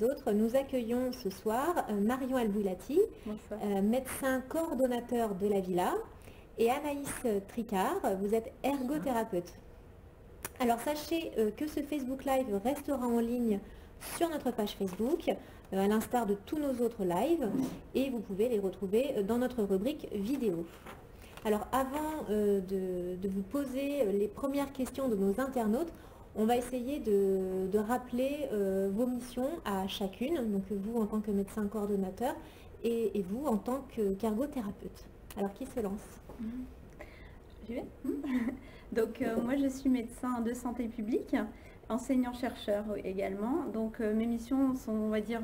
autres, nous accueillons ce soir Marion Albouilati, médecin coordonnateur de la Villa, et Anaïs Tricard, vous êtes ergothérapeute. Alors sachez que ce Facebook Live restera en ligne sur notre page Facebook, à l'instar de tous nos autres lives, et vous pouvez les retrouver dans notre rubrique vidéo. Alors avant de vous poser les premières questions de nos internautes, on va essayer de rappeler vos missions à chacune, donc vous en tant que médecin coordonnateur et vous en tant qu'ergothérapeute. Alors qui se lance? J'y vais. Donc moi je suis médecin de santé publique, enseignant-chercheur également. Donc mes missions sont, on va dire,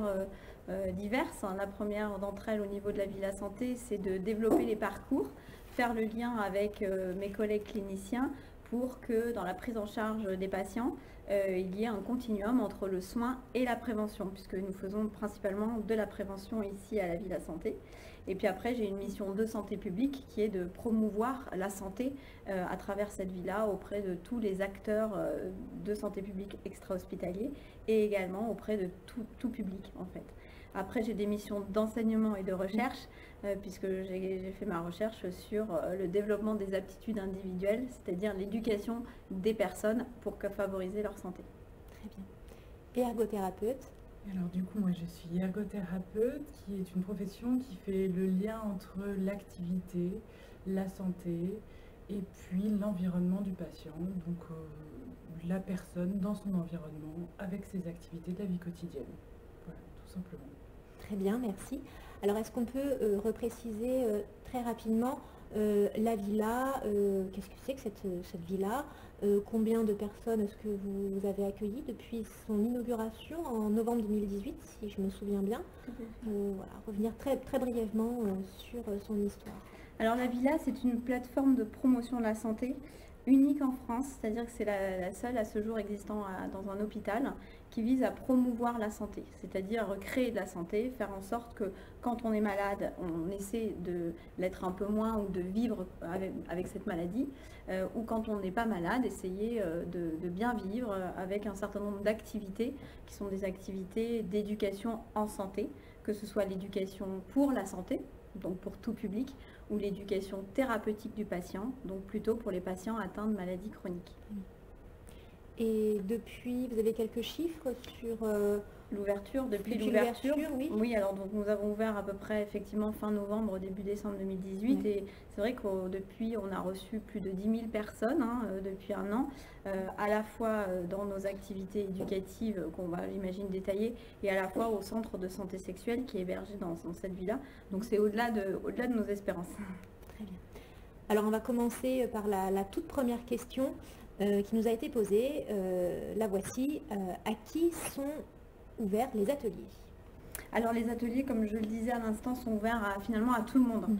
diverses. La première d'entre elles au niveau de la Villa Santé, c'est de développer les parcours, faire le lien avec mes collègues cliniciens pour que dans la prise en charge des patients, il y ait un continuum entre le soin et la prévention, puisque nous faisons principalement de la prévention ici à la Villa Santé. Et puis après, j'ai une mission de santé publique qui est de promouvoir la santé à travers cette villa auprès de tous les acteurs de santé publique extra-hospitaliers et également auprès de tout public en fait. Après, j'ai des missions d'enseignement et de recherche, puisque j'ai fait ma recherche sur le développement des aptitudes individuelles, c'est-à-dire l'éducation des personnes pour favoriser leur santé. Très bien. Et ergothérapeute? Alors du coup, moi je suis ergothérapeute, qui est une profession qui fait le lien entre l'activité, la santé et puis l'environnement du patient, donc la personne dans son environnement avec ses activités de la vie quotidienne. Voilà, tout simplement. Très bien, merci. Alors, est-ce qu'on peut repréciser très rapidement la villa, qu'est-ce que c'est que cette villa, combien de personnes est-ce que vous avez accueillies depuis son inauguration en novembre 2018, si je me souviens bien. Voilà, revenir très, très brièvement sur son histoire. Alors la villa, c'est une plateforme de promotion de la santé unique en France, c'est-à-dire que c'est la seule à ce jour existant dans un hôpital qui vise à promouvoir la santé, c'est-à-dire créer de la santé, faire en sorte que quand on est malade, on essaie de l'être un peu moins ou de vivre avec cette maladie, ou quand on n'est pas malade, essayer de bien vivre avec un certain nombre d'activités qui sont des activités d'éducation en santé, que ce soit l'éducation pour la santé, donc pour tout public, ou l'éducation thérapeutique du patient, donc plutôt pour les patients atteints de maladies chroniques. Et depuis, vous avez quelques chiffres sur l'ouverture? Depuis l'ouverture, oui. Oui, alors donc nous avons ouvert à peu près effectivement fin novembre, début décembre 2018, oui. Et c'est vrai que depuis on a reçu plus de 10 000 personnes depuis un an, à la fois dans nos activités éducatives qu'on va, j'imagine, détailler, et à la fois au centre de santé sexuelle qui est hébergé dans cette villa. Donc c'est au-delà de nos espérances. Très bien. Alors on va commencer par la toute première question qui nous a été posée. La voici. À qui sont ouverts les ateliers? Alors les ateliers, comme je le disais à l'instant, sont ouverts finalement à tout le monde,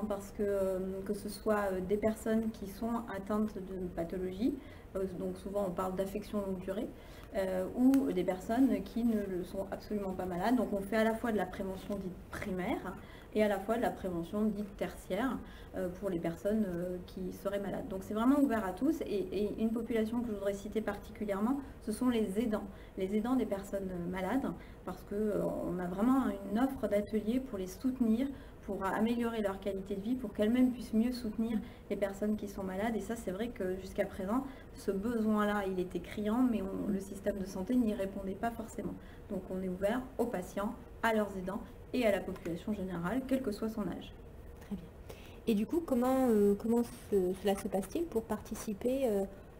parce que ce soit des personnes qui sont atteintes de pathologies, donc souvent on parle d'affections longue durée, ou des personnes qui ne le sont absolument pas malades. Donc on fait à la fois de la prévention dite primaire et à la fois de la prévention dite tertiaire pour les personnes qui seraient malades. Donc c'est vraiment ouvert à tous, et une population que je voudrais citer particulièrement, ce sont les aidants des personnes malades, parce qu'on a vraiment une offre d'ateliers pour les soutenir, pour améliorer leur qualité de vie, pour qu'elles-mêmes puissent mieux soutenir les personnes qui sont malades. Et ça, c'est vrai que jusqu'à présent, ce besoin-là, il était criant, mais le système de santé n'y répondait pas forcément. Donc on est ouvert aux patients, à leurs aidants et à la population générale, quel que soit son âge. Très bien. Et du coup, comment cela se passe-t-il pour participer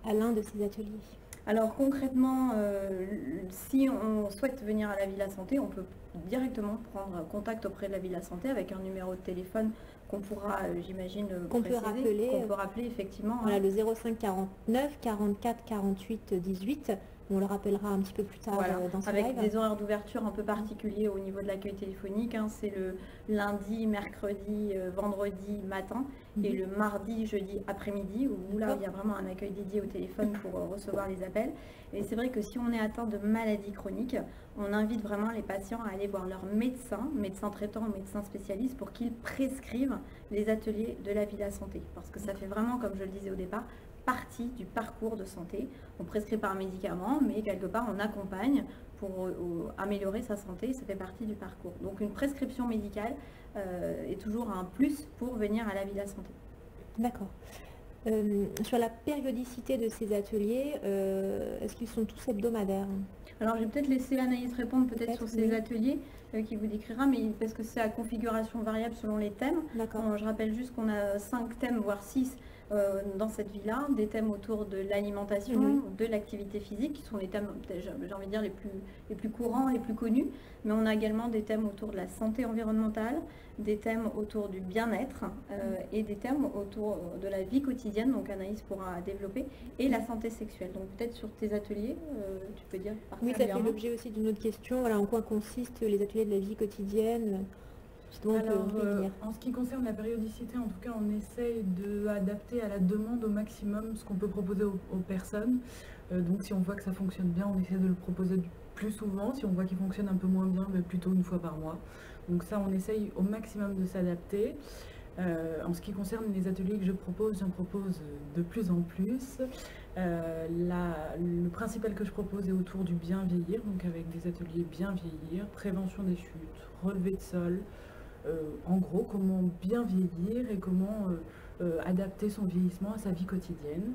à l'un de ces ateliers? Alors concrètement, si on souhaite venir à la Villa Santé, on peut directement prendre contact auprès de la Villa Santé avec un numéro de téléphone qu'on pourra, j'imagine, qu'on peut rappeler effectivement. Voilà, le 05 49 44 48 18. On le rappellera un petit peu plus tard, voilà, dans ce avec live. Des horaires d'ouverture un peu particuliers au niveau de l'accueil téléphonique. C'est le lundi, mercredi, vendredi matin et le mardi, jeudi après-midi, où là il y a vraiment un accueil dédié au téléphone pour recevoir les appels. Et c'est vrai que si on est atteint de maladies chroniques, on invite vraiment les patients à aller voir leur médecin traitant ou médecin spécialiste, pour qu'ils prescrivent les ateliers de la Villa Santé. Parce que ça fait vraiment, comme je le disais au départ, partie du parcours de santé. On prescrit par médicament, mais quelque part on accompagne pour améliorer sa santé, ça fait partie du parcours. Donc une prescription médicale est toujours un plus pour venir à la Villa Santé. D'accord. Sur la périodicité de ces ateliers, est-ce qu'ils sont tous hebdomadaires? Alors je vais peut-être laisser Anaïs répondre peut-être sur ces ateliers qui vous décrira, mais parce que c'est à configuration variable selon les thèmes. Je rappelle juste qu'on a 5 thèmes, voire 6 dans cette villa, des thèmes autour de l'alimentation, de l'activité physique, qui sont les thèmes, j'ai envie de dire, les plus courants, les plus connus, mais on a également des thèmes autour de la santé environnementale, des thèmes autour du bien-être et des thèmes autour de la vie quotidienne, donc Anaïs pourra développer, et la santé sexuelle. Donc peut-être sur tes ateliers, tu peux dire particulièrement. Oui, ça fait l'objet aussi d'une autre question, voilà, en quoi consistent les ateliers de la vie quotidienne? Alors, en ce qui concerne la périodicité, en tout cas, on essaye d'adapter à la demande au maximum ce qu'on peut proposer aux personnes. Donc si on voit que ça fonctionne bien, on essaie de le proposer plus souvent. Si on voit qu'il fonctionne un peu moins bien, plutôt une fois par mois. Donc ça, on essaye au maximum de s'adapter. En ce qui concerne les ateliers que j'en propose de plus en plus. Le principal que je propose est autour du bien vieillir, donc avec des ateliers bien vieillir, prévention des chutes, relevé de sol. En gros, comment bien vieillir et comment adapter son vieillissement à sa vie quotidienne.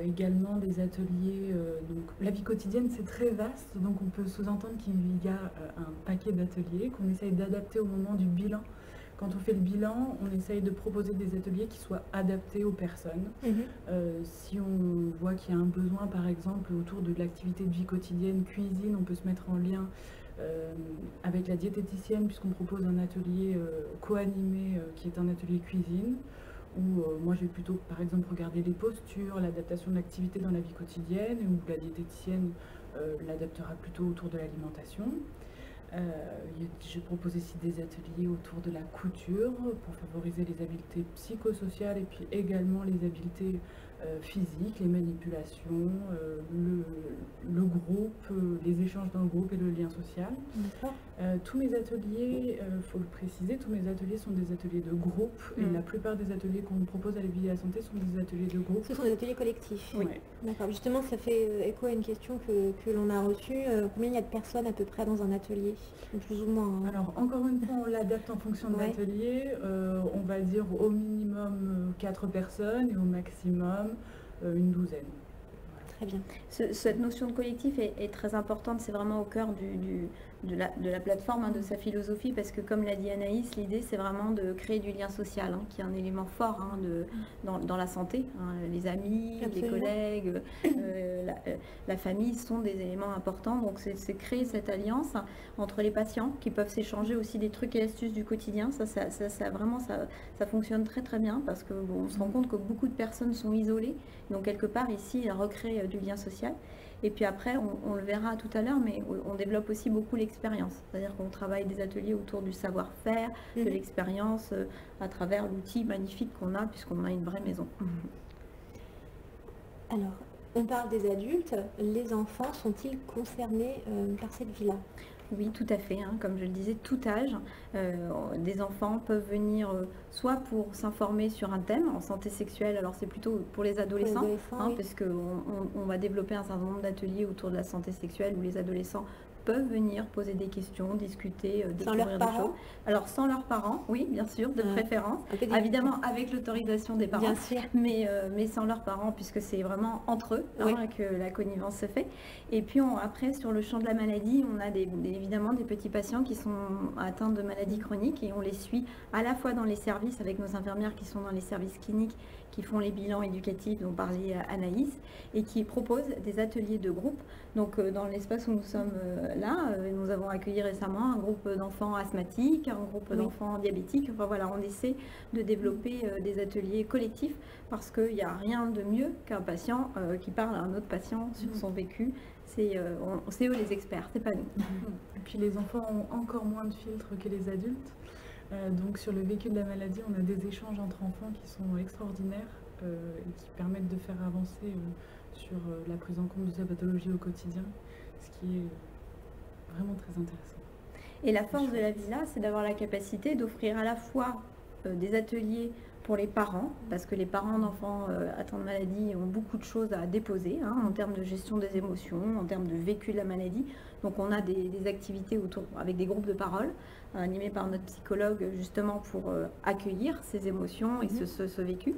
Également des ateliers, donc la vie quotidienne c'est très vaste, donc on peut sous-entendre qu'il y a un paquet d'ateliers qu'on essaye d'adapter au moment du bilan. Quand on fait le bilan, on essaye de proposer des ateliers qui soient adaptés aux personnes. Si on voit qu'il y a un besoin, par exemple, autour de l'activité de vie quotidienne, cuisine, on peut se mettre en lien avec la diététicienne, puisqu'on propose un atelier co-animé qui est un atelier cuisine, où moi je vais plutôt, par exemple, regarder les postures, l'adaptation de l'activité dans la vie quotidienne, et où la diététicienne l'adaptera plutôt autour de l'alimentation. Je propose aussi des ateliers autour de la couture pour favoriser les habiletés psychosociales et puis également les habiletés physiques, les manipulations, le groupe, les échanges dans le groupe et le lien social. Tous mes ateliers, il faut le préciser, tous mes ateliers sont des ateliers de groupe et la plupart des ateliers qu'on propose à la Villa Santé sont des ateliers de groupe. Ce sont des ateliers collectifs. Oui. D'accord. Justement, ça fait écho à une question que l'on a reçue. Combien il y a de personnes à peu près dans un atelier? Plus ou moins. Alors, encore une fois, on l'adapte en fonction de l'atelier. On va dire au minimum 4 personnes et au maximum une douzaine. Très bien. Cette notion de collectif est très importante, c'est vraiment au cœur de la plateforme, de sa philosophie, parce que comme l'a dit Anaïs, l'idée c'est vraiment de créer du lien social, qui est un élément fort dans la santé. Les amis, les collègues, la famille sont des éléments importants, donc c'est créer cette alliance entre les patients qui peuvent s'échanger aussi des trucs et astuces du quotidien. Ça fonctionne très très bien, parce qu'on se rend compte que beaucoup de personnes sont isolées, donc quelque part ici elle recrée du lien social. Et puis après, on le verra tout à l'heure, mais on développe aussi beaucoup l'expérience. C'est-à-dire qu'on travaille des ateliers autour du savoir-faire, de l'expérience, à travers l'outil magnifique qu'on a, puisqu'on a une vraie maison. Alors, on parle des adultes. Les enfants sont-ils concernés par cette villa? Oui, tout à fait. Comme je le disais, tout âge. Des enfants peuvent venir soit pour s'informer sur un thème en santé sexuelle, alors c'est plutôt pour les adolescents, parce qu'on va développer un certain nombre d'ateliers autour de la santé sexuelle où les adolescents peuvent venir poser des questions, discuter, découvrir des choses. Alors sans leurs parents, oui, bien sûr, de préférence, évidemment avec l'autorisation des parents, mais sans leurs parents, puisque c'est vraiment entre eux que la connivence se fait. Et puis après, sur le champ de la maladie, on a évidemment des petits patients qui sont atteints de maladies chroniques et on les suit à la fois dans les services avec nos infirmières qui sont dans les services cliniques, qui font les bilans éducatifs dont parlait Anaïs, et qui proposent des ateliers de groupe. Donc dans l'espace où nous sommes là, nous avons accueilli récemment un groupe d'enfants asthmatiques, un groupe d'enfants diabétiques. Enfin voilà, on essaie de développer des ateliers collectifs parce qu'il n'y a rien de mieux qu'un patient qui parle à un autre patient sur son vécu. C'est eux les experts, c'est pas nous. Et puis les enfants ont encore moins de filtres que les adultes. Donc sur le vécu de la maladie, on a des échanges entre enfants qui sont extraordinaires et qui permettent de faire avancer sur la prise en compte de sa pathologie au quotidien, ce qui est vraiment très intéressant. Et la force de la villa, c'est d'avoir la capacité d'offrir à la fois des ateliers pour les parents, parce que les parents d'enfants atteints de maladie ont beaucoup de choses à déposer en termes de gestion des émotions, en termes de vécu de la maladie. Donc on a des activités autour, avec des groupes de parole animés par notre psychologue justement pour accueillir ces émotions et ce vécu.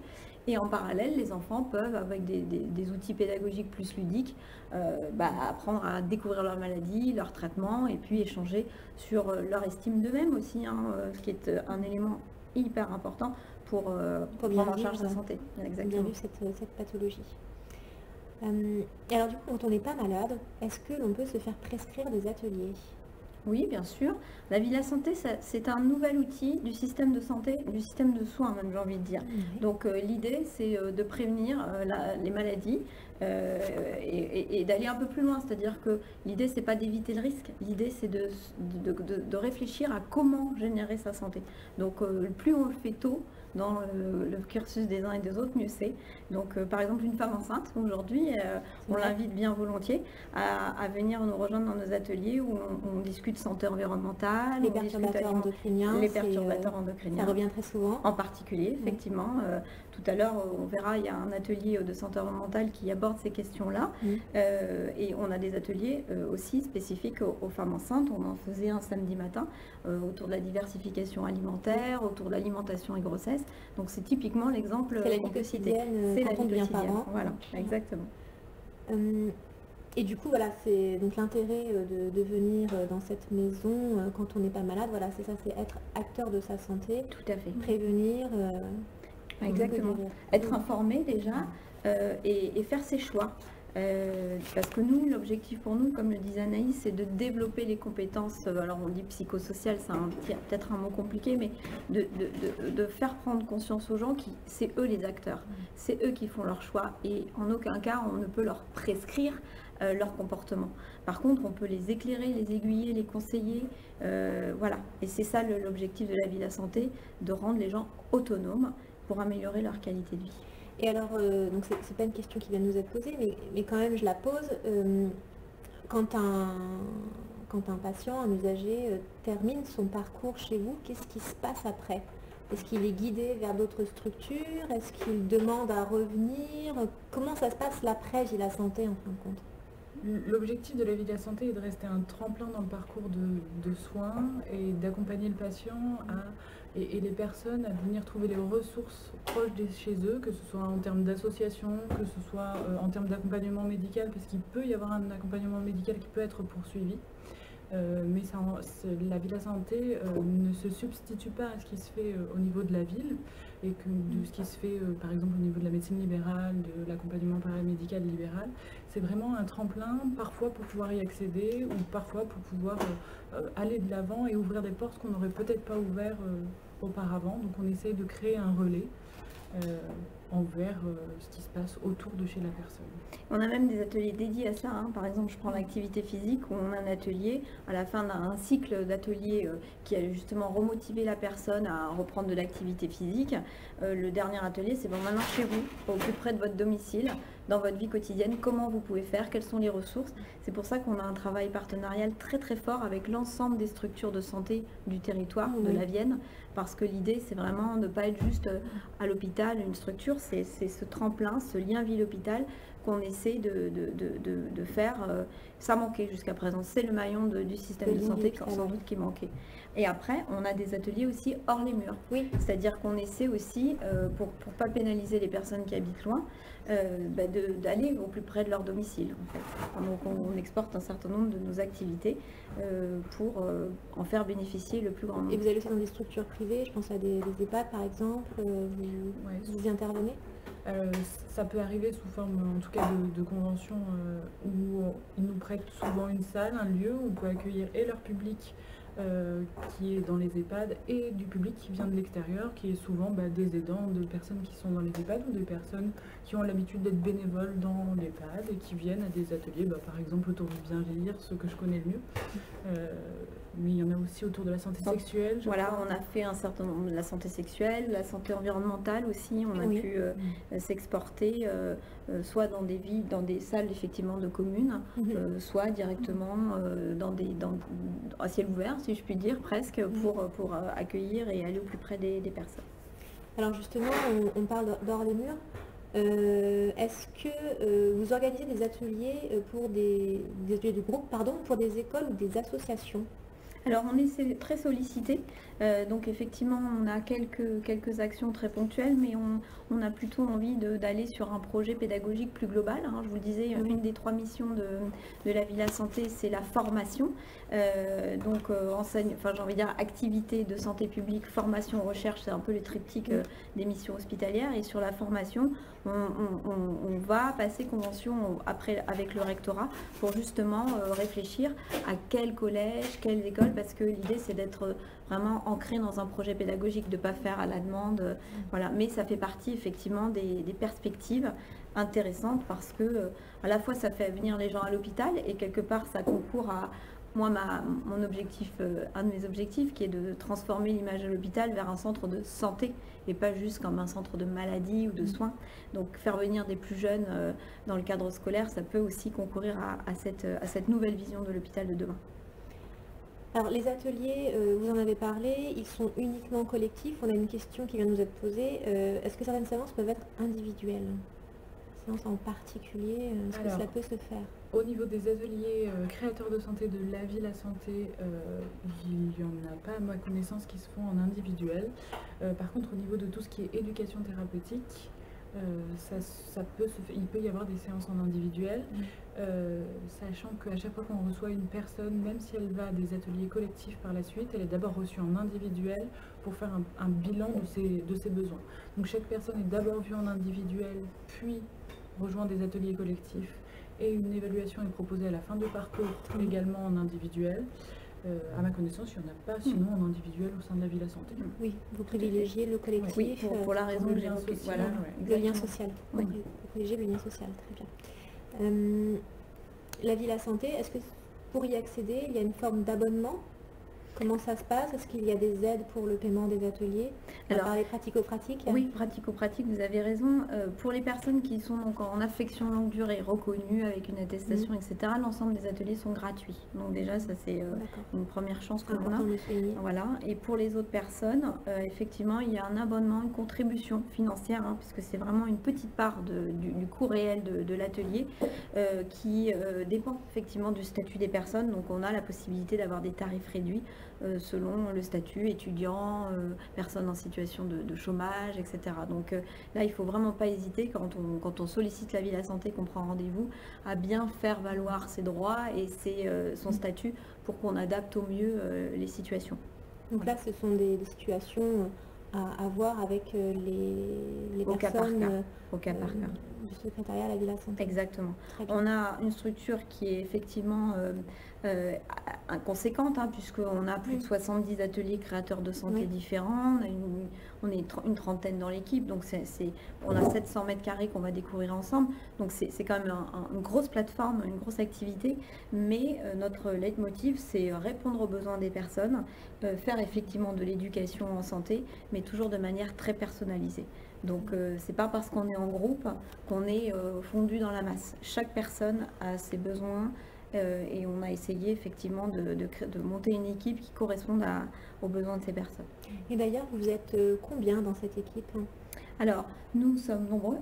Et en parallèle, les enfants peuvent, avec des outils pédagogiques plus ludiques, apprendre à découvrir leur maladie, leur traitement, et puis échanger sur leur estime d'eux-mêmes aussi, ce qui est un élément hyper important pour prendre en charge sa santé. Exactement. Bien vu cette pathologie. Et alors du coup, quand on n'est pas malade, est-ce que l'on peut se faire prescrire des ateliers ? Oui, bien sûr. La Villa Santé, c'est un nouvel outil du système de santé, du système de soins même, j'ai envie de dire. Oui. Donc l'idée, c'est de prévenir les maladies et d'aller un peu plus loin. C'est-à-dire que l'idée, c'est pas d'éviter le risque. L'idée, c'est de réfléchir à comment générer sa santé. Donc plus on le fait tôt, dans le cursus des uns et des autres, mieux c'est. Donc par exemple une femme enceinte, aujourd'hui, on l'invite bien volontiers à venir nous rejoindre dans nos ateliers où on discute santé environnementale, les perturbateurs endocriniens. Ça revient très souvent. En particulier, effectivement. Tout à l'heure, on verra, il y a un atelier de santé environnementale qui aborde ces questions-là. Et on a des ateliers aussi spécifiques aux femmes enceintes. On en faisait un samedi matin autour de la diversification alimentaire, autour de l'alimentation et grossesse. Donc c'est typiquement l'exemple qu'on peut citer. C'est la vie quotidienne. Voilà, exactement. Et du coup, voilà, c'est donc l'intérêt de venir dans cette maison quand on n'est pas malade. Voilà, c'est ça, c'est être acteur de sa santé. Tout à fait. Prévenir. Exactement. Être informé déjà et faire ses choix. Parce que nous, l'objectif pour nous, comme le disait Anaïs, c'est de développer les compétences, alors on dit psychosociales, c'est peut-être un mot compliqué, mais de faire prendre conscience aux gens que c'est eux les acteurs, c'est eux qui font leurs choix et en aucun cas on ne peut leur prescrire leur comportement. Par contre, on peut les éclairer, les aiguiller, les conseiller, voilà. Et c'est ça l'objectif de la Villa Santé, de rendre les gens autonomes pour améliorer leur qualité de vie. Et alors, donc c'est pas une question qui vient de nous être posée, mais quand même je la pose. Quand un patient, un usager termine son parcours chez vous, qu'est-ce qui se passe après ? Est-ce qu'il est guidé vers d'autres structures ? Est-ce qu'il demande à revenir ? Comment ça se passe l'après Villa Santé en fin de compte ? L'objectif de la Villa Santé est de rester un tremplin dans le parcours de soins et d'accompagner le patient et les personnes à venir trouver les ressources proches de chez eux, que ce soit en termes d'association, que ce soit en termes d'accompagnement médical, parce qu'il peut y avoir un accompagnement médical qui peut être poursuivi. Mais la Villa Santé ne se substitue pas à ce qui se fait au niveau de la ville et de ce qui se fait par exemple au niveau de la médecine libérale, de l'accompagnement paramédical libéral. C'est vraiment un tremplin, parfois pour pouvoir y accéder ou parfois pour pouvoir aller de l'avant et ouvrir des portes qu'on n'aurait peut-être pas ouvertes auparavant. Donc on essaye de créer un relais envers ce qui se passe autour de chez la personne. On a même des ateliers dédiés à ça. Par exemple, je prends l'activité physique où on a un atelier à la fin d'un cycle d'ateliers qui a justement remotivé la personne à reprendre de l'activité physique. Le dernier atelier, c'est maintenant chez vous, au plus près de votre domicile, dans votre vie quotidienne, comment vous pouvez faire, quelles sont les ressources. C'est pour ça qu'on a un travail partenarial très très fort avec l'ensemble des structures de santé du territoire de la Vienne, parce que l'idée c'est vraiment de ne pas être juste à l'hôpital, une structure, c'est ce tremplin, ce lien ville-hôpital qu'on essaie de faire. Ça manquait jusqu'à présent, c'est le maillon du système de santé sans doute qui manquait. Et après, on a des ateliers aussi hors les murs. Oui. C'est-à-dire qu'on essaie aussi, pour ne pas pénaliser les personnes qui habitent loin, d'aller au plus près de leur domicile. En fait. Donc on exporte un certain nombre de nos activités pour en faire bénéficier le plus grand nombre. Et vous allez aussi dans des structures privées, je pense à des EHPAD par exemple, vous y intervenez ? Ça peut arriver sous forme en tout cas de convention où ils nous prêtent souvent une salle, un lieu où on peut accueillir et leur public qui est dans les EHPAD et du public qui vient de l'extérieur, qui est souvent des aidants de personnes qui sont dans les EHPAD ou des personnes qui ont l'habitude d'être bénévoles dans l'EHPAD et qui viennent à des ateliers, par exemple autour du bien vieillir, ce que je connais le mieux. Mais il y en a aussi autour de la santé sexuelle. Voilà, on a fait un certain nombre de la santé sexuelle, la santé environnementale aussi. On a pu s'exporter soit dans des salles effectivement de communes, soit directement à ciel ouvert, si je puis dire, presque, pour accueillir et aller au plus près des personnes. Alors justement, on parle d'hors les murs. Est-ce que vous organisez des ateliers pour des ateliers de groupe, pardon, pour des écoles ou des associations? Alors on est très sollicité, donc effectivement on a quelques actions très ponctuelles, mais on a plutôt envie d'aller sur un projet pédagogique plus global, hein. Je vous le disais, une des 3 missions de la Villa Santé, c'est la formation. Donc j'ai envie de dire activité de santé publique, formation, recherche, c'est un peu le triptyque des missions hospitalières. Et sur la formation, on va passer convention après avec le rectorat pour justement réfléchir à quel collège, quelle école, parce que l'idée c'est d'être vraiment ancré dans un projet pédagogique, de ne pas faire à la demande, voilà. Mais ça fait partie effectivement des perspectives intéressantes parce que à la fois ça fait venir les gens à l'hôpital et quelque part ça concourt à moi, mon objectif, un de mes objectifs qui est de transformer l'image de l'hôpital vers un centre de santé et pas juste comme un centre de maladie ou de soins. Donc faire venir des plus jeunes dans le cadre scolaire, ça peut aussi concourir à cette nouvelle vision de l'hôpital de demain. Alors les ateliers, vous en avez parlé, ils sont uniquement collectifs. On a une question qui vient de nous être posée. Est-ce que certaines séances peuvent être individuelles? Séances en particulier, est-ce que cela peut se faire? Au niveau des ateliers créateurs de santé de la Villa Santé, il n'y en a pas à ma connaissance qui se font en individuel. Par contre, au niveau de tout ce qui est éducation thérapeutique, il peut y avoir des séances en individuel, sachant qu'à chaque fois qu'on reçoit une personne, même si elle va à des ateliers collectifs par la suite, elle est d'abord reçue en individuel pour faire un bilan de ses besoins. Donc chaque personne est d'abord vue en individuel, puis rejoint des ateliers collectifs, et une évaluation est proposée à la fin de parcours également en individuel. À ma connaissance, il n'y en a pas sinon en individuel au sein de la Villa Santé. Oui, vous privilégiez le collectif. Oui, pour la raison que j'ai évoquée. Voilà, le lien social. Oui. Vous privilégiez le lien social, très bien. La Villa Santé, est-ce que pour y accéder, il y a une forme d'abonnement? Comment ça se passe? Est-ce qu'il y a des aides pour le paiement des ateliers? Alors, parler pratico-pratique? Oui, pratico-pratique, vous avez raison. Pour les personnes qui sont donc en affection longue durée, reconnues avec une attestation, etc., l'ensemble des ateliers sont gratuits. Donc déjà, ça c'est une première chance que l'on a. Voilà. Et pour les autres personnes, effectivement, il y a un abonnement, une contribution financière, hein, puisque c'est vraiment une petite part du coût réel de l'atelier qui dépend effectivement du statut des personnes. Donc on a la possibilité d'avoir des tarifs réduits selon le statut étudiant, personne en situation de chômage, etc. Donc là, il ne faut vraiment pas hésiter quand on sollicite la Villa Santé, qu'on prend rendez-vous, à bien faire valoir ses droits et son statut pour qu'on adapte au mieux les situations. Donc là, ce sont des situations à voir avec les personnes au cas par cas. Du secrétariat à la Villa Santé. Exactement. On a une structure qui est effectivement conséquente, hein, puisqu'on a plus de 70 ateliers créateurs de santé différents, on est une trentaine dans l'équipe, donc on a 700 mètres carrés qu'on va découvrir ensemble, donc c'est quand même une grosse plateforme, une grosse activité, mais notre leitmotiv c'est répondre aux besoins des personnes, faire effectivement de l'éducation en santé, mais toujours de manière très personnalisée. Donc c'est pas parce qu'on est en groupe qu'on est fondu dans la masse. Chaque personne a ses besoins et on a essayé effectivement de monter une équipe qui corresponde aux besoins de ces personnes. Et d'ailleurs, vous êtes combien dans cette équipe? Alors, nous sommes nombreux.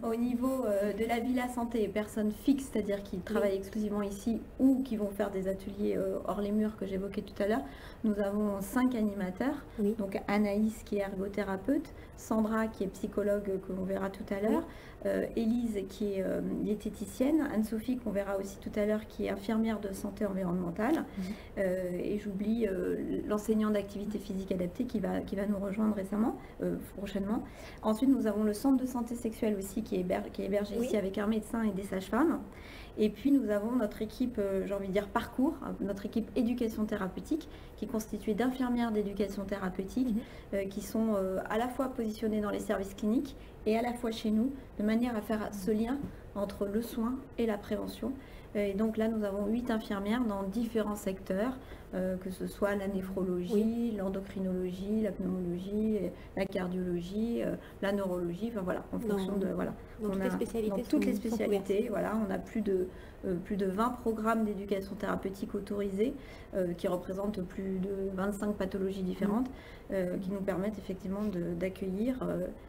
Au niveau de la Villa Santé, personnes fixes, c'est-à-dire qui travaillent exclusivement ici ou qui vont faire des ateliers hors les murs que j'évoquais tout à l'heure, nous avons 5 animateurs. Oui. Donc Anaïs qui est ergothérapeute, Sandra qui est psychologue que l'on verra tout à l'heure, Élise qui est diététicienne, Anne-Sophie qu'on verra aussi tout à l'heure qui est infirmière de santé environnementale, et j'oublie l'enseignant d'activité physique adaptée qui va nous rejoindre prochainement. Ensuite, nous avons le centre de santé sexuelle aussi qui est hébergé ici avec un médecin et des sages-femmes. Et puis nous avons notre équipe, j'ai envie de dire parcours, notre équipe éducation thérapeutique qui est constituée d'infirmières d'éducation thérapeutique qui sont à la fois positionnées dans les services cliniques et à la fois chez nous, de manière à faire ce lien entre le soin et la prévention. Et donc là, nous avons 8 infirmières dans différents secteurs, que ce soit la néphrologie, l'endocrinologie, la pneumologie, la cardiologie, la neurologie, enfin voilà, en fonction de... Voilà. Dans toutes les spécialités. Dans toutes les spécialités, voilà, on a plus de 20 programmes d'éducation thérapeutique autorisés qui représentent plus de 25 pathologies différentes qui nous permettent effectivement d'accueillir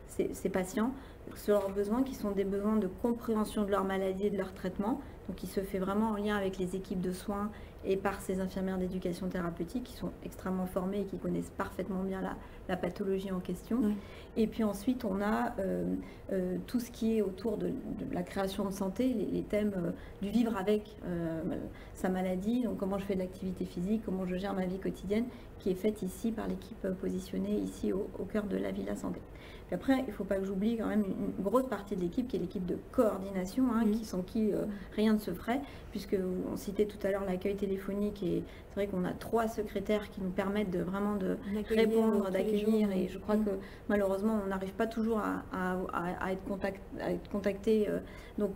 ces patients sur leurs besoins qui sont des besoins de compréhension de leur maladie et de leur traitement. Donc il se fait vraiment en lien avec les équipes de soins et par ces infirmières d'éducation thérapeutique qui sont extrêmement formées et qui connaissent parfaitement bien la pathologie en question. Oui. Et puis ensuite, on a tout ce qui est autour de la création de santé, les thèmes du vivre avec sa maladie, donc comment je fais de l'activité physique, comment je gère ma vie quotidienne, qui est faite ici par l'équipe positionnée ici au cœur de la Villa Santé. Puis après, il ne faut pas que j'oublie quand même une grosse partie de l'équipe qui est l'équipe de coordination, sans qui rien ne se ferait, puisque on citait tout à l'heure l'accueil téléphonique et c'est vrai qu'on a 3 secrétaires qui nous permettent de vraiment de répondre, d'accueillir et je crois que malheureusement on n'arrive pas toujours à être contacté. Donc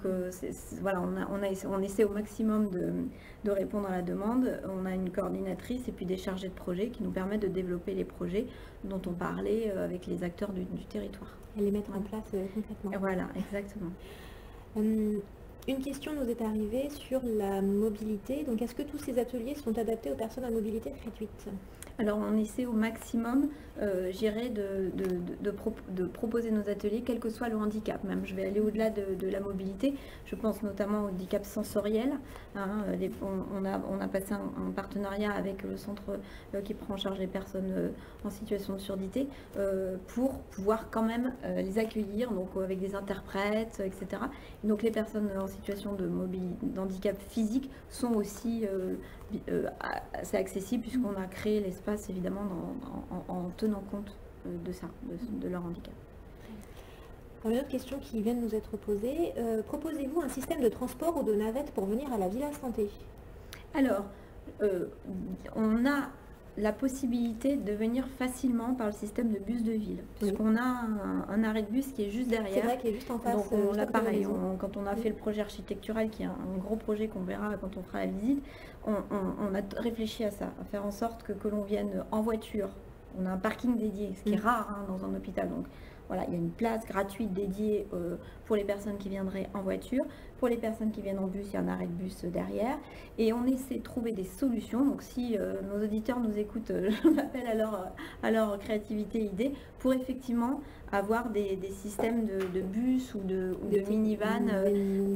voilà, on essaie au maximum de répondre à la demande. On a une coordinatrice et puis des chargés de projet qui nous permettent de développer les projets dont on parlait avec les acteurs du territoire. Et les mettre en place concrètement. Voilà, exactement. Une question nous est arrivée sur la mobilité. Donc, est-ce que tous ces ateliers sont adaptés aux personnes à mobilité réduite? Alors, on essaie au maximum, de proposer nos ateliers, quel que soit le handicap. Même, je vais aller au-delà de la mobilité. Je pense notamment au handicap sensoriel. On a passé un partenariat avec le centre qui prend en charge les personnes en situation de surdité pour pouvoir quand même les accueillir, donc avec des interprètes, etc. Et donc, les personnes en situation d'handicap physique sont aussi assez accessible puisqu'on a créé l'espace évidemment en tenant compte de ça, de leur handicap. Une autre question qui vient de nous être posée, proposez-vous un système de transport ou de navette pour venir à la Villa Santé? Alors, on a la possibilité de venir facilement par le système de bus de ville, puisqu'on a un arrêt de bus qui est juste derrière. C'est vrai qu'il est juste en face. Donc on a pareil, quand on a fait le projet architectural, qui est un gros projet qu'on verra quand on fera la visite, on a réfléchi à ça, à faire en sorte que l'on vienne en voiture. On a un parking dédié, ce qui est rare dans un hôpital. Donc voilà, il y a une place gratuite dédiée pour les personnes qui viendraient en voiture. Pour les personnes qui viennent en bus, il y a un arrêt de bus derrière. Et on essaie de trouver des solutions. Donc si nos auditeurs nous écoutent, je m'appelle à leur créativité, idée, pour effectivement avoir des systèmes de bus ou de minivan.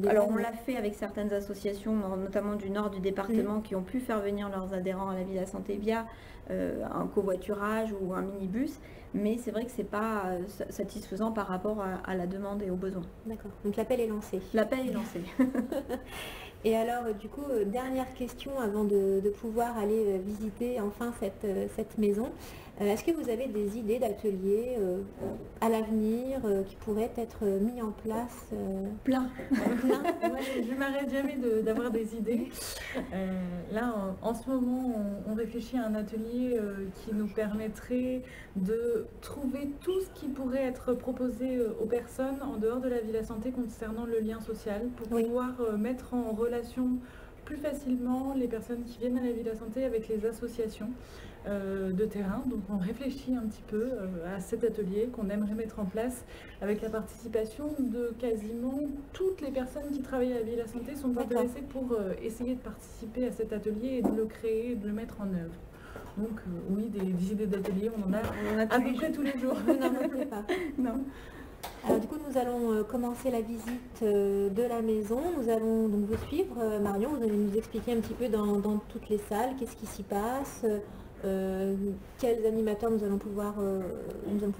Alors on l'a fait avec certaines associations, notamment du nord du département, qui ont pu faire venir leurs adhérents à la Villa Santé via un covoiturage ou un minibus. Mais c'est vrai que c'est pas satisfaisant par rapport à la demande et aux besoins. D'accord, donc l'appel est lancé. L'appel est lancé. Et alors, du coup, dernière question avant de pouvoir aller visiter enfin cette maison. Est-ce que vous avez des idées d'ateliers à l'avenir qui pourraient être mis en place? Plein. Moi, je ne m'arrête jamais d'avoir des idées. Là, en ce moment, on réfléchit à un atelier qui nous permettrait de trouver tout ce qui pourrait être proposé aux personnes en dehors de la Villa Santé concernant le lien social pour pouvoir mettre en relation plus facilement les personnes qui viennent à la Villa Santé avec les associations de terrain. Donc on réfléchit un petit peu à cet atelier qu'on aimerait mettre en place avec la participation de quasiment toutes les personnes qui travaillent à la Villa Santé sont intéressées pour essayer de participer à cet atelier et de le créer et de le mettre en œuvre. Donc oui, des idées d'atelier, on en a à peu près tous les jours. Vous n'en manquez pas. Non. Alors du coup, nous allons commencer la visite de la maison. Nous allons donc vous suivre. Marion, vous allez nous expliquer un petit peu dans toutes les salles, qu'est-ce qui s'y passe, quels animateurs nous allons pouvoir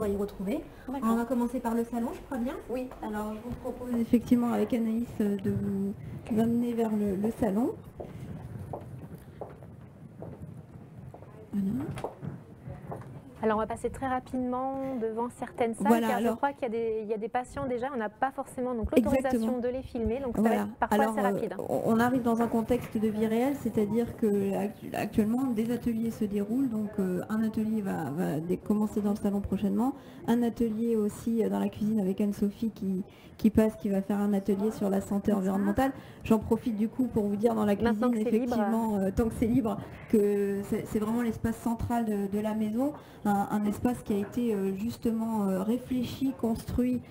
y retrouver. On va commencer par le salon, je crois bien. Oui, alors je vous propose effectivement avec Anaïs de vous amener vers le salon. Voilà. Alors, on va passer très rapidement devant certaines salles, voilà, car alors, je crois qu'il y a des patients déjà, on n'a pas forcément l'autorisation de les filmer, donc ça va être parfois assez rapide. On arrive dans un contexte de vie réelle, c'est-à-dire que actuellement des ateliers se déroulent, donc un atelier va commencer dans le salon prochainement, un atelier aussi dans la cuisine avec Anne-Sophie qui va faire un atelier sur la santé environnementale. J'en profite du coup pour vous dire dans la cuisine, effectivement, tant que c'est libre, que c'est vraiment l'espace central de la maison, un espace qui a été justement réfléchi, construit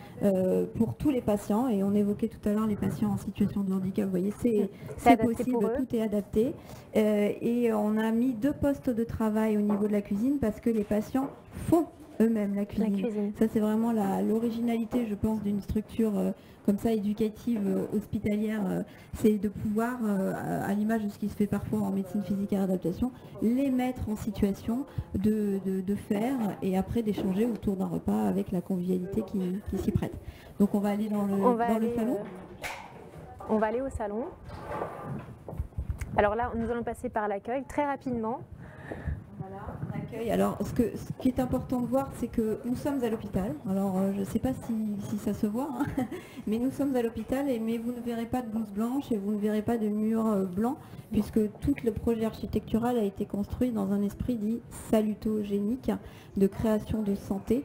pour tous les patients, et on évoquait tout à l'heure les patients en situation de handicap, vous voyez, c'est possible, tout est adapté, et on a mis 2 postes de travail au niveau de la cuisine parce que les patients font eux-mêmes la cuisine. Ça, c'est vraiment l'originalité, je pense, d'une structure comme ça, éducative, hospitalière, c'est de pouvoir, à l'image de ce qui se fait parfois en médecine physique et réadaptation, les mettre en situation de faire et après d'échanger autour d'un repas avec la convivialité qui s'y prête. Donc on va aller dans le salon. On va aller au salon. Alors là, nous allons passer par l'accueil très rapidement. Alors, ce qui est important de voir, c'est que nous sommes à l'hôpital. Alors, je ne sais pas si ça se voit, hein, mais nous sommes à l'hôpital, mais vous ne verrez pas de blouse blanche et vous ne verrez pas de mur blanc, puisque tout le projet architectural a été construit dans un esprit dit salutogénique, de création de santé.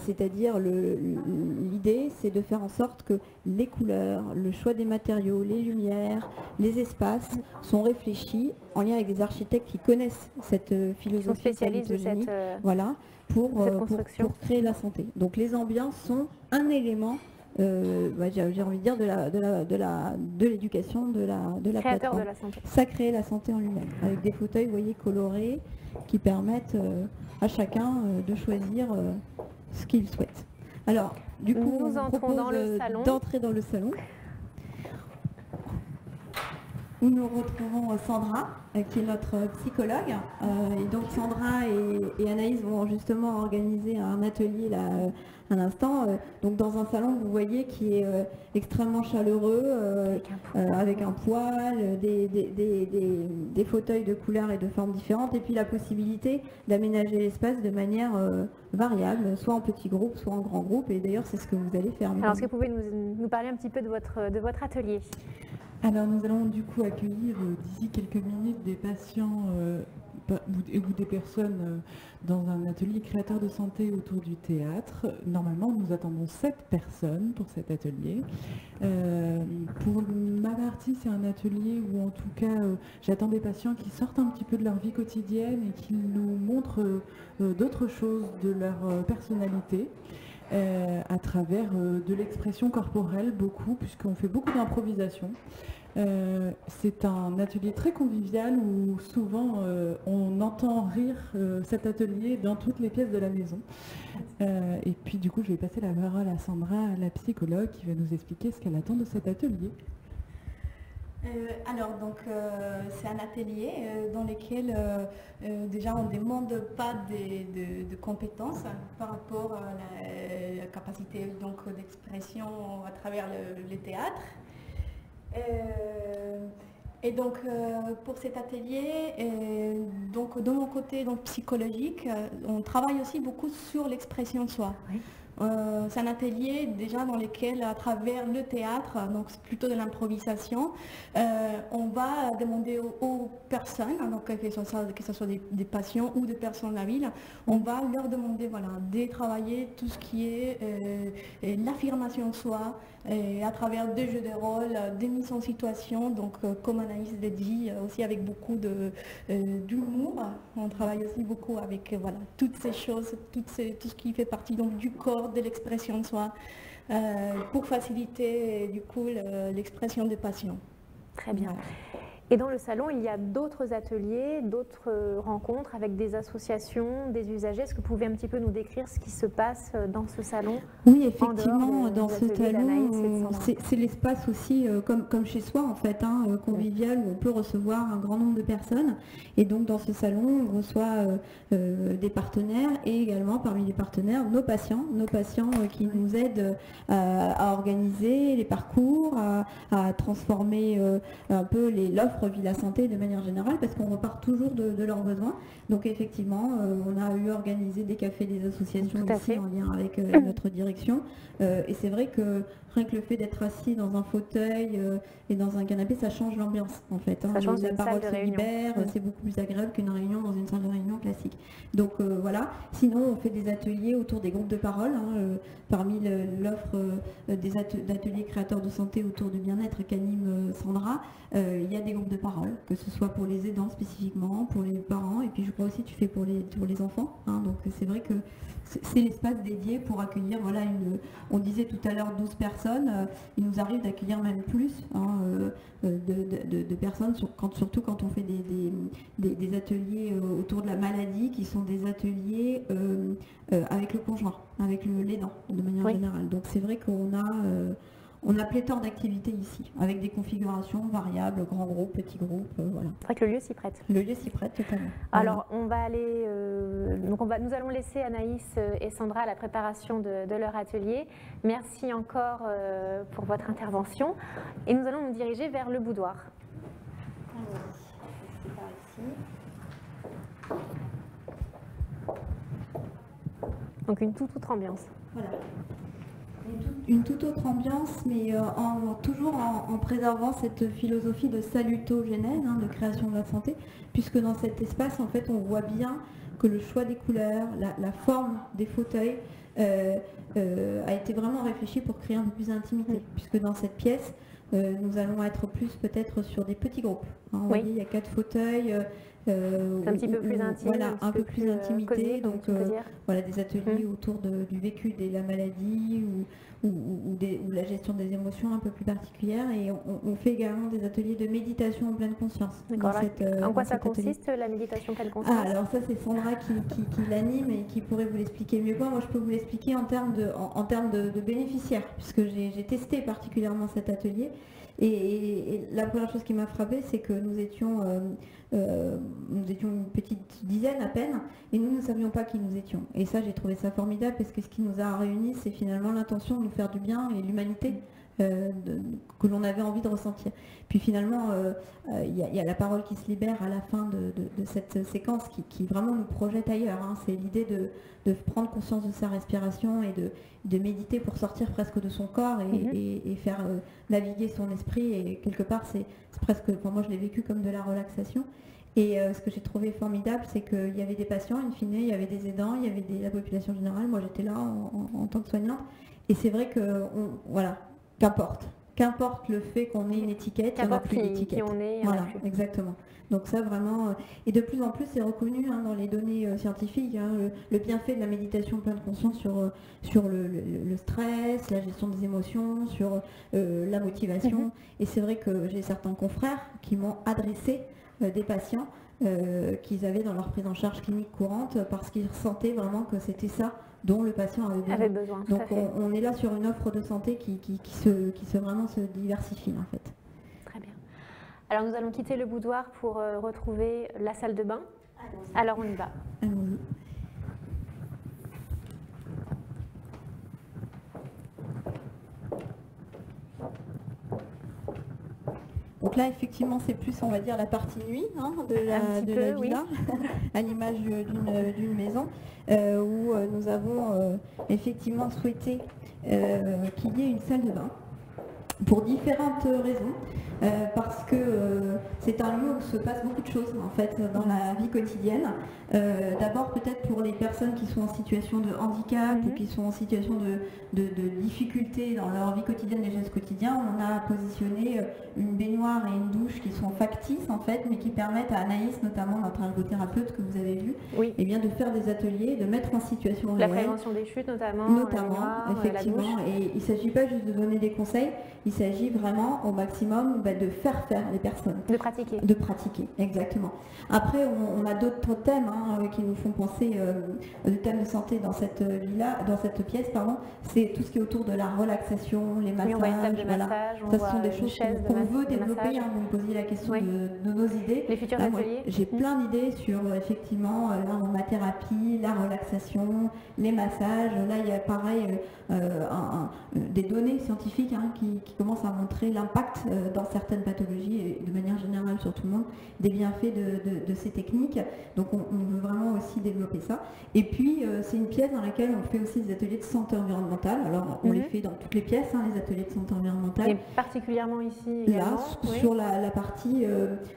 C'est-à-dire l'idée, c'est de faire en sorte que les couleurs, le choix des matériaux, les lumières, les espaces sont réfléchis en lien avec des architectes qui connaissent cette philosophie salutogénique, voilà, pour créer la santé. Donc les ambiances sont un élément, j'ai envie de dire, de l'éducation, de la plateforme. De la santé. Ça crée la santé en lui-même, avec des fauteuils, vous voyez, colorés, qui permettent à chacun de choisir ce qu'il souhaite. Alors, du coup, nous entrons dans le salon. D'entrer dans le salon, où nous retrouvons Sandra, qui est notre psychologue. Et donc Sandra et Anaïs vont justement organiser un atelier là, à l'instant. Donc dans un salon, vous voyez, qui est extrêmement chaleureux, avec un poêle, des fauteuils de couleurs et de formes différentes, et puis la possibilité d'aménager l'espace de manière variable, soit en petits groupes, soit en grands groupes. Et d'ailleurs, c'est ce que vous allez faire. Alors, est-ce que vous pouvez nous parler un petit peu de votre atelier ? Alors nous allons du coup accueillir d'ici quelques minutes des patients ou des personnes dans un atelier créateur de santé autour du théâtre. Normalement, nous attendons 7 personnes pour cet atelier. Pour ma partie, c'est un atelier où en tout cas, j'attends des patients qui sortent un petit peu de leur vie quotidienne et qui nous montrent d'autres choses de leur personnalité. À travers de l'expression corporelle, beaucoup, puisqu'on fait beaucoup d'improvisation. C'est un atelier très convivial où souvent on entend rire cet atelier dans toutes les pièces de la maison. Et puis du coup, je vais passer la parole à Sandra, la psychologue, qui va nous expliquer ce qu'elle attend de cet atelier. C'est un atelier dans lequel déjà on ne demande pas de compétences par rapport à la capacité d'expression à travers le théâtre. Et donc pour cet atelier, de mon côté psychologique, on travaille aussi beaucoup sur l'expression de soi. Oui. C'est un atelier déjà dans lequel, à travers le théâtre, donc c'est plutôt de l'improvisation, on va demander aux personnes, donc que ce soit des patients ou des personnes de la ville, on va leur demander de travailler tout ce qui est l'affirmation de soi, à travers des jeux de rôle, des mises en situation, donc comme Anaïs l'a dit, aussi avec beaucoup d'humour. On travaille aussi beaucoup avec toutes ces choses, tout ce qui fait partie donc, du corps, de l'expression de soi, pour faciliter du coup l'expression des patients. Très bien. Voilà. Et dans le salon, il y a d'autres ateliers, d'autres rencontres avec des associations, des usagers. Est-ce que vous pouvez un petit peu nous décrire ce qui se passe dans ce salon? Oui, effectivement, dans ce salon, c'est l'espace aussi, comme chez soi en fait, convivial, où on peut recevoir un grand nombre de personnes. Et donc dans ce salon, on reçoit des partenaires et également parmi les partenaires, nos patients qui nous aident à organiser les parcours, à transformer un peu l'offre l'offre Villa Santé de manière générale, parce qu'on repart toujours de leurs besoins. Donc effectivement, on a eu organisé des cafés, des associations ici en lien avec notre direction. Et c'est vrai que rien que le fait d'être assis dans un fauteuil et dans un canapé, ça change l'ambiance en fait. Ça change la parole se libère, c'est beaucoup plus agréable qu'une réunion dans une salle de réunion classique. Donc voilà. Sinon, on fait des ateliers autour des groupes de parole. Parmi l'offre d'ateliers créateurs de santé autour du bien-être qu'anime Sandra, il y a des groupes de parole, que ce soit pour les aidants spécifiquement, pour les parents, et puis je crois aussi tu fais pour les enfants. Donc c'est vrai que c'est l'espace dédié pour accueillir, voilà, on disait tout à l'heure 12 personnes, il nous arrive d'accueillir même plus de personnes, surtout quand on fait des ateliers autour de la maladie, qui sont des ateliers avec le conjoint, avec l'aidant de manière générale. Donc c'est vrai qu'on a pléthore d'activités ici, avec des configurations variables, grands groupes, petits groupes, voilà. C'est vrai que le lieu s'y prête. Le lieu s'y prête totalement. Alors on va aller, nous allons laisser Anaïs et Sandra à la préparation de leur atelier. Merci encore pour votre intervention et nous allons nous diriger vers le boudoir. C'est par ici. Donc une toute autre ambiance. Voilà. Une toute autre ambiance, mais toujours en préservant cette philosophie de salutogénèse, de création de la santé, puisque dans cet espace, en fait, on voit bien que le choix des couleurs, la forme des fauteuils a été vraiment réfléchi pour créer un peu plus d'intimité, puisque dans cette pièce, nous allons être plus peut-être sur des petits groupes. Vous voyez, il y a 4 fauteuils. C'est un petit peu plus intime, voilà, un peu plus d'intimité, cosy, donc voilà, des ateliers autour du vécu de la maladie ou la gestion des émotions un peu plus particulières, et on fait également des ateliers de méditation en pleine conscience. En quoi ça consiste, la méditation en pleine conscience? Alors ça, c'est Sandra qui l'anime et qui pourrait vous l'expliquer mieux que moi. Moi, je peux vous l'expliquer en termes de bénéficiaires, puisque j'ai testé particulièrement cet atelier. Et la première chose qui m'a frappée, c'est que nous étions une petite dizaine à peine, et nous ne savions pas qui nous étions. Et ça, j'ai trouvé ça formidable, parce que ce qui nous a réunis, c'est finalement l'intention de nous faire du bien et l'humanité que l'on avait envie de ressentir. Puis finalement, il y a la parole qui se libère à la fin de cette séquence qui vraiment nous projette ailleurs. C'est l'idée de prendre conscience de sa respiration et de méditer pour sortir presque de son corps et faire naviguer son esprit. Et quelque part, c'est presque, pour moi, je l'ai vécu comme de la relaxation. Et ce que j'ai trouvé formidable, c'est qu'il y avait des patients, in fine, il y avait des aidants, il y avait la population générale. Moi, j'étais là en tant que soignante. Et c'est vrai que, voilà, qu'importe le fait qu'on ait une étiquette, il n'y aura plus d'étiquette. Voilà, exactement. Donc ça, vraiment, et de plus en plus, c'est reconnu dans les données scientifiques, le bienfait de la méditation en pleine conscience sur le stress, la gestion des émotions, sur la motivation. Et c'est vrai que j'ai certains confrères qui m'ont adressé des patients qu'ils avaient dans leur prise en charge clinique courante, parce qu'ils ressentaient vraiment que c'était ça dont le patient avait besoin. Donc on est là sur une offre de santé qui vraiment se diversifie en fait. Très bien. Alors nous allons quitter le boudoir pour retrouver la salle de bain. Alors on y va. Allons-y. Donc là, effectivement, c'est plus, on va dire, la partie nuit de la villa, à l'image d'une maison, où nous avons effectivement souhaité qu'il y ait une salle de bain, pour différentes raisons. Parce que c'est un lieu où se passe beaucoup de choses en fait dans la vie quotidienne. D'abord peut-être pour les personnes qui sont en situation de handicap ou qui sont en situation de difficulté dans leur vie quotidienne, les gestes quotidiens, on a positionné une baignoire et une douche qui sont factices en fait, mais qui permettent à Anaïs, notamment notre ergothérapeute que vous avez vu, et bien de faire des ateliers, de mettre en situation la prévention des chutes notamment effectivement. Et il ne s'agit pas juste de donner des conseils, il s'agit vraiment au maximum de faire les personnes. De pratiquer. De pratiquer, exactement. Après, on a d'autres thèmes qui nous font penser, le thème de santé dans cette villa, dans cette pièce, pardon, c'est tout ce qui est autour de la relaxation, les massages. Oui, on voit une table de massage, ça, ce sont des choses qu'on veut développer. Vous me posiez la question de nos idées. Les futurs ateliers. J'ai plein d'idées sur effectivement l'aromathérapie, la relaxation, les massages. Là, il y a pareil des données scientifiques commence à montrer l'impact dans certaines pathologies et de manière générale sur tout le monde des bienfaits de ces techniques. Donc on veut vraiment aussi développer ça. Et puis c'est une pièce dans laquelle on fait aussi des ateliers de santé environnementale. Alors on les fait dans toutes les pièces, hein, les ateliers de santé environnementale. Et particulièrement ici également, là, sur la partie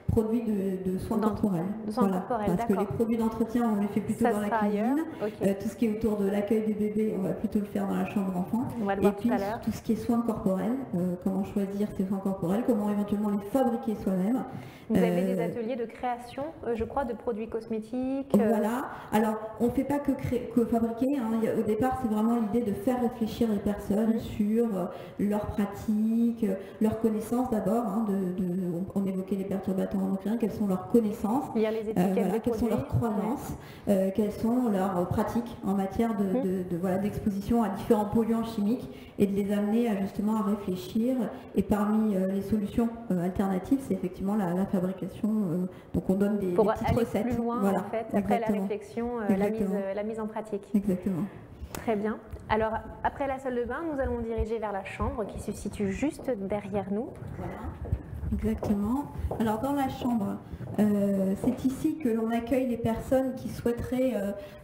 produits de soins corporels. Parce que les produits d'entretien, on les fait plutôt dans la cuisine. Okay. Tout ce qui est autour de l'accueil des bébés, on va plutôt le faire dans la chambre enfant. On va le voir et puis tout à l'heure. Tout ce qui est soins corporels, comment choisir ces soins corporels, comment éventuellement les fabriquer soi-même. Vous avez des ateliers de création, je crois, de produits cosmétiques. Voilà. Alors, on ne fait pas que fabriquer. Hein. Au départ, c'est vraiment l'idée de faire réfléchir les personnes sur leurs pratiques, leurs connaissances d'abord. Hein, on évoquait les perturbateurs endocriniens, quelles sont leurs connaissances, il y a les étiquettes quelles sont leurs croyances, quelles sont leurs pratiques en matière d'exposition à différents polluants chimiques et de les amener justement à réfléchir. Et parmi les solutions alternatives, c'est effectivement la fabrication. Donc on donne des petites recettes. Plus loin, en fait, après la réflexion, la mise en pratique. Exactement. Très bien. Alors, après la salle de bain, nous allons diriger vers la chambre qui se situe juste derrière nous. Voilà. Exactement. Alors dans la chambre, c'est ici que l'on accueille les personnes qui souhaiteraient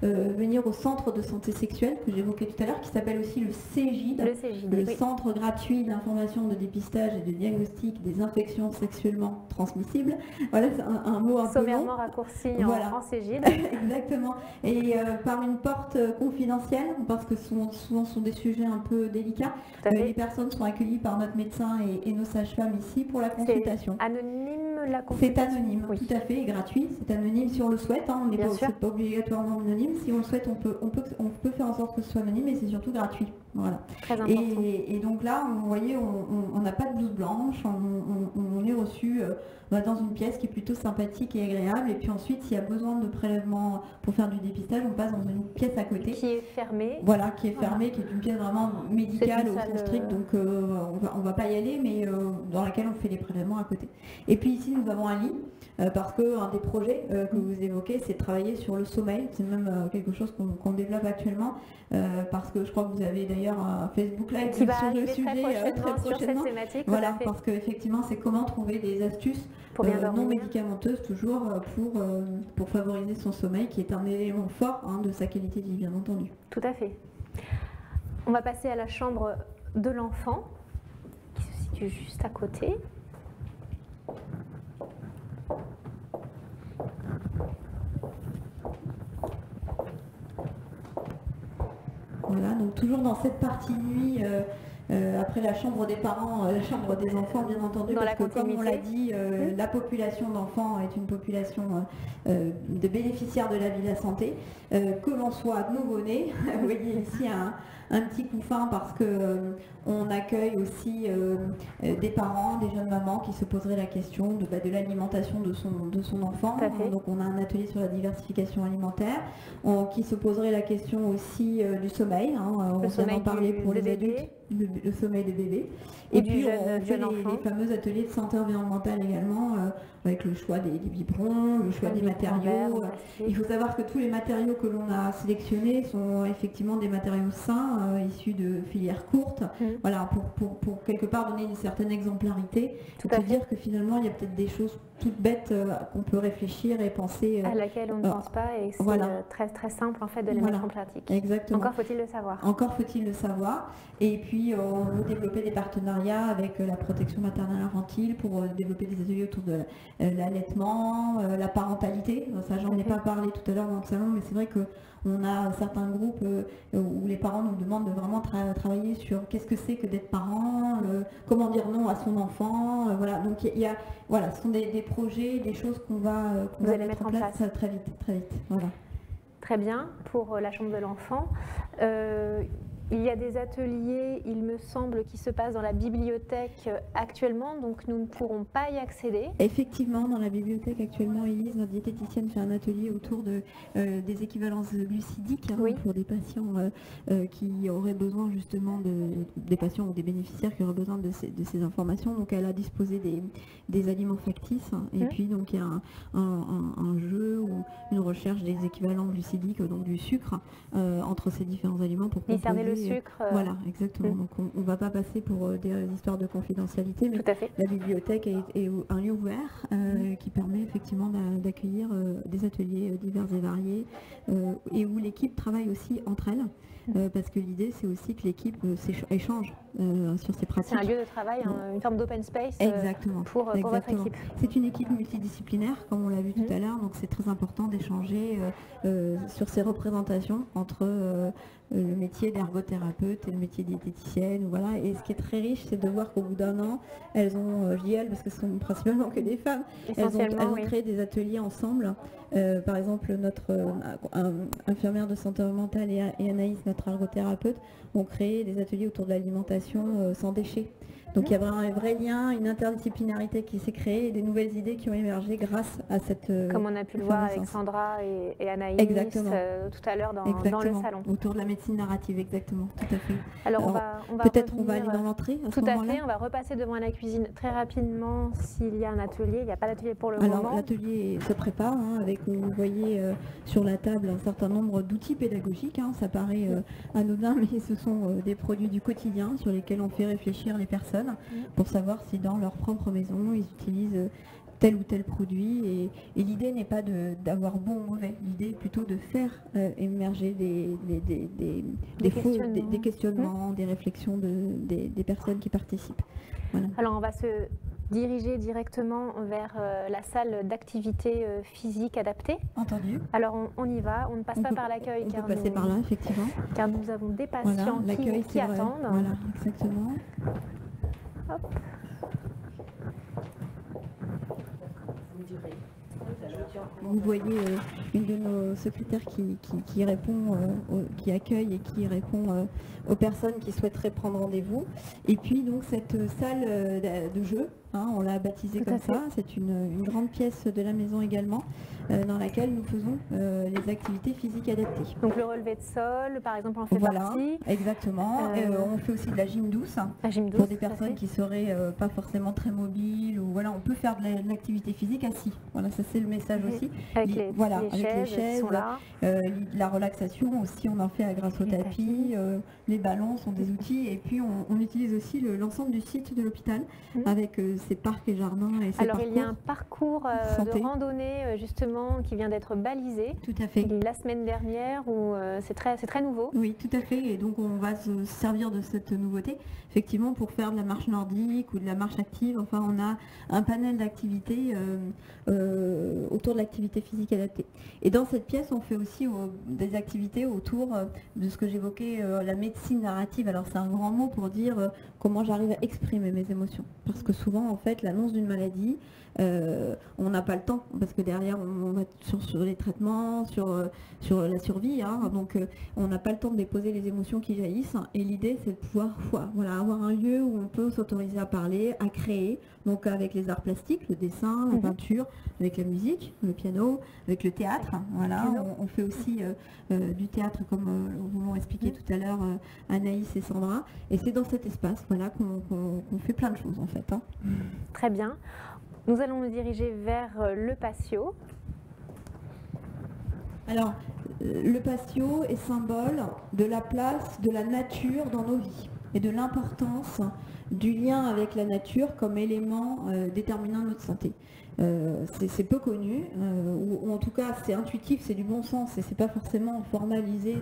venir au centre de santé sexuelle que j'évoquais tout à l'heure, qui s'appelle aussi le CGID, le Centre gratuit d'information, de dépistage et de diagnostic des infections sexuellement transmissibles. Voilà, c'est un mot un peu long. Sommairement raccourci en CGID. Exactement. Et par une porte confidentielle, parce que souvent ce sont des sujets un peu délicats, les personnes sont accueillies par notre médecin et nos sages-femmes ici pour la consultation. Anonyme la consultation. C'est anonyme, oui. Tout à fait, et gratuit. C'est anonyme si on le souhaite. Hein. On n'est pas obligatoirement anonyme. Si on le souhaite, on peut faire en sorte que ce soit anonyme, et c'est surtout gratuit. Voilà. Très important. Et donc là, vous voyez, on n'a pas de blouse blanche. On est reçu dans une pièce qui est plutôt sympathique et agréable. Et puis ensuite, s'il y a besoin de prélèvement pour faire du dépistage, on passe dans une pièce à côté. Qui est fermée. Voilà, qui est fermée, qui est une pièce vraiment médicale au sens strict. Donc on va pas y aller, mais dans laquelle on fait les prélèvements à côté. Et puis ici, nous avons un lit, parce qu'un des projets que vous évoquez, c'est de travailler sur le sommeil. C'est même quelque chose qu'on développe actuellement, parce que je crois que vous avez d'ailleurs un Facebook Live qui va sur le sujet très prochainement. Sur cette thématique. Voilà, parce qu'effectivement, c'est comment trouver des astuces non médicamenteuses, toujours pour favoriser son sommeil, qui est un élément fort de sa qualité de vie, bien entendu. Tout à fait. On va passer à la chambre de l'enfant, qui se situe juste à côté. Voilà, donc toujours dans cette partie nuit, après la chambre des parents, la chambre des enfants, bien entendu, parce que comme on l'a dit, la population d'enfants est une population de bénéficiaires de la vie de la santé, que l'on soit nouveau-né. Vous voyez ici un petit couffin, parce que on accueille aussi des parents, des jeunes mamans qui se poseraient la question de l'alimentation de son enfant. Donc on a un atelier sur la diversification alimentaire, qui se poserait la question aussi du sommeil. On vient d'en parler pour les adultes, le sommeil des bébés. Et puis on fait les fameux ateliers de santé environnementale également, avec le choix des biberons, le choix des matériaux. Il faut savoir que tous les matériaux que l'on a sélectionnés sont effectivement des matériaux sains, issus de filières courtes. Voilà, pour quelque part donner une certaine exemplarité, et dire que finalement il y a peut-être des choses toutes bêtes qu'on peut réfléchir et penser. À laquelle on ne pense pas, et c'est très très simple en fait de les mettre en pratique. Exactement. Encore faut-il le savoir. Encore faut-il le savoir. Et puis on veut développer des partenariats avec la protection maternelle infantile pour développer des ateliers autour de l'allaitement, la parentalité. Ça, j'en ai pas parlé tout à l'heure dans le salon, mais c'est vrai que on a certains groupes où les parents nous demandent de vraiment travailler sur qu'est-ce que c'est que d'être parent, comment dire non à son enfant. Voilà, donc ce sont des projets, des choses qu'on va mettre en place très vite. Voilà. Très bien, pour la chambre de l'enfant. Il y a des ateliers, il me semble, qui se passent dans la bibliothèque actuellement, donc nous ne pourrons pas y accéder. Effectivement, dans la bibliothèque actuellement, Élise, notre diététicienne, fait un atelier autour des équivalences glucidiques pour des patients qui auraient besoin justement des patients ou des bénéficiaires qui auraient besoin de ces informations. Donc elle a disposé des aliments factices, et puis donc il y a un jeu ou une recherche des équivalents glucidiques, donc du sucre, entre ces différents aliments pour discerner le sucre. Voilà, exactement. Donc on ne va pas passer pour des histoires de confidentialité, mais Tout à fait. la bibliothèque est un lieu ouvert qui permet effectivement d'accueillir des ateliers divers et variés et où l'équipe travaille aussi entre elles. Parce que l'idée, c'est aussi que l'équipe échange sur ses pratiques. C'est un lieu de travail, une forme d'open space pour votre équipe. C'est une équipe multidisciplinaire, comme on l'a vu tout à l'heure, donc c'est très important d'échanger sur ces représentations entre le métier d'ergothérapeute et le métier de diététicienne. Voilà. Et ce qui est très riche, c'est de voir qu'au bout d'un an, elles ont, je dis elles parce que ce sont principalement que des femmes, elles ont créé des ateliers ensemble. Par exemple, notre infirmière de santé mentale et Anaïs, notre ergothérapeute, ont créé des ateliers autour de l'alimentation sans déchets. Donc il y a vraiment un vrai lien, une interdisciplinarité qui s'est créée et des nouvelles idées qui ont émergé grâce à cette comme on a pu le voir avec Sandra et Anaïs tout à l'heure dans le salon. Autour de la médecine narrative, exactement, tout à fait. Alors peut-être on va aller dans l'entrée. Tout à fait, on va repasser devant la cuisine très rapidement s'il y a un atelier. Il n'y a pas d'atelier pour le moment. Alors l'atelier se prépare avec, vous voyez sur la table un certain nombre d'outils pédagogiques. Ça paraît anodin, mais ce sont des produits du quotidien sur lesquels on fait réfléchir les personnes pour savoir si dans leur propre maison ils utilisent tel ou tel produit et l'idée n'est pas d'avoir bon ou mauvais, l'idée est plutôt de faire émerger des questionnements, des réflexions des personnes qui participent. Voilà. Alors on va se diriger directement vers la salle d'activité physique adaptée. Entendu. Alors on y va, on ne passe pas par l'accueil car on peut passer par là effectivement. Car nous avons des patients qui attendent. Voilà, exactement. Hop. Vous voyez une de nos secrétaires qui répond, qui accueille et qui répond aux personnes qui souhaiteraient prendre rendez-vous. Et puis donc cette salle de jeu, on l'a baptisée comme ça, c'est une grande pièce de la maison également, dans laquelle nous faisons les activités physiques adaptées. Donc le relevé de sol, par exemple, en fait partie. Exactement. On fait aussi de la gym douce, pour des personnes qui seraient pas forcément très mobiles, ou voilà, on peut faire de l'activité physique assis. Voilà, ça c'est le message aussi. Avec les chaises, sont là. La relaxation aussi, on en fait grâce au tapis. Les ballons sont des outils, et puis on utilise aussi l'ensemble du site de l'hôpital avec ses parcs et jardins. Et alors il y a un parcours de randonnée justement qui vient d'être balisé. Tout à fait. La semaine dernière, où c'est très nouveau. Oui, tout à fait. Et donc on va se servir de cette nouveauté effectivement pour faire de la marche nordique ou de la marche active. Enfin, on a un panel d'activités autour de l'activité physique adaptée. Et dans cette pièce, on fait aussi des activités autour de ce que j'évoquais, la médecine narrative. Alors c'est un grand mot pour dire comment j'arrive à exprimer mes émotions. Parce que souvent, en fait, l'annonce d'une maladie, on n'a pas le temps, parce que derrière, on va sur les traitements, sur la survie, donc on n'a pas le temps de déposer les émotions qui jaillissent. Et l'idée, c'est de pouvoir avoir un lieu où on peut s'autoriser à parler, à créer, donc avec les arts plastiques, le dessin, la peinture, avec la musique, le piano, avec le théâtre. Voilà, on fait aussi du théâtre, comme vous m'ont expliqué tout à l'heure Anaïs et Sandra. Et c'est dans cet espace qu'on fait plein de choses en fait. Très bien. Nous allons nous diriger vers le patio. Alors, le patio est symbole de la place de la nature dans nos vies et de l'importance du lien avec la nature comme élément déterminant de notre santé. C'est peu connu, ou en tout cas c'est intuitif, c'est du bon sens et c'est pas forcément formalisé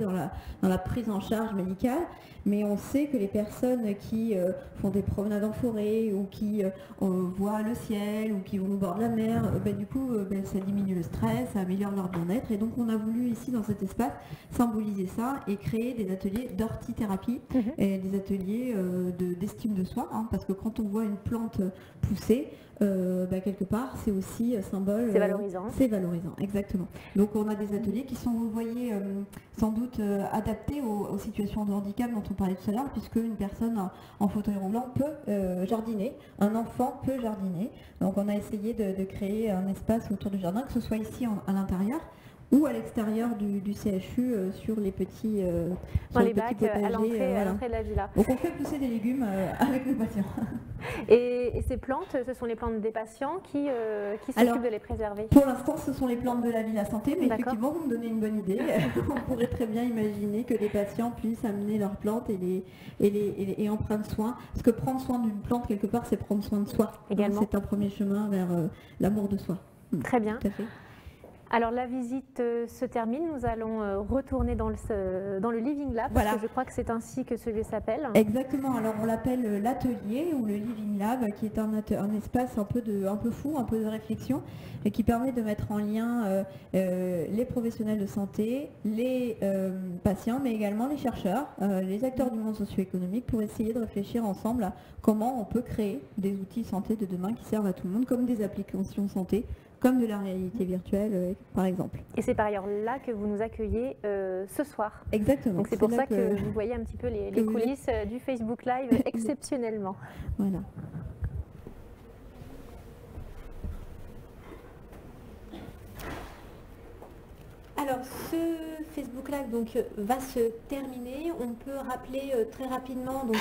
dans la prise en charge médicale, mais on sait que les personnes qui font des promenades en forêt ou qui voient le ciel ou qui vont au bord de la mer, du coup ça diminue le stress, ça améliore leur bien-être, et donc on a voulu ici dans cet espace symboliser ça et créer des ateliers d'ortithérapie et des ateliers d'estime de soi, parce que quand on voit une plante pousser, quelque part c'est aussi symbole, c'est valorisant. C'est valorisant, exactement. Donc on a des ateliers qui sont, vous voyez, sans doute adaptés aux situations de handicap dont on parlait tout à l'heure, puisque une personne en fauteuil roulant peut jardiner, un enfant peut jardiner. Donc on a essayé de créer un espace autour du jardin, que ce soit ici à l'intérieur ou à l'extérieur du CHU sur les petits dans les bacs potagers, à l'entrée de la villa. Donc on fait pousser des légumes avec nos patients. Et ces plantes, ce sont les plantes des patients qui s'occupent de les préserver? Pour l'instant, ce sont les plantes de la Villa Santé, mais D'accord. effectivement, vous me donnez une bonne idée. On pourrait très bien imaginer que des patients puissent amener leurs plantes et en prendre soin. Parce que prendre soin d'une plante, quelque part, c'est prendre soin de soi. Également. C'est un premier chemin vers l'amour de soi. Très bien. Tout à fait. Alors la visite se termine, nous allons retourner dans le Living Lab, Voilà. parce que je crois que c'est ainsi que celui s'appelle. Exactement, alors on l'appelle l'atelier ou le Living Lab, qui est un espace un peu fou, un peu de réflexion, et qui permet de mettre en lien les professionnels de santé, les patients, mais également les chercheurs, les acteurs du monde socio-économique, pour essayer de réfléchir ensemble à comment on peut créer des outils santé de demain qui servent à tout le monde, comme des applications santé, comme de la réalité virtuelle, par exemple. Et c'est par ailleurs là que vous nous accueillez ce soir. Exactement. Donc c'est pour ça que vous voyez un petit peu les coulisses du Facebook Live exceptionnellement. Voilà. Alors ce Facebook Live donc, va se terminer. On peut rappeler très rapidement donc,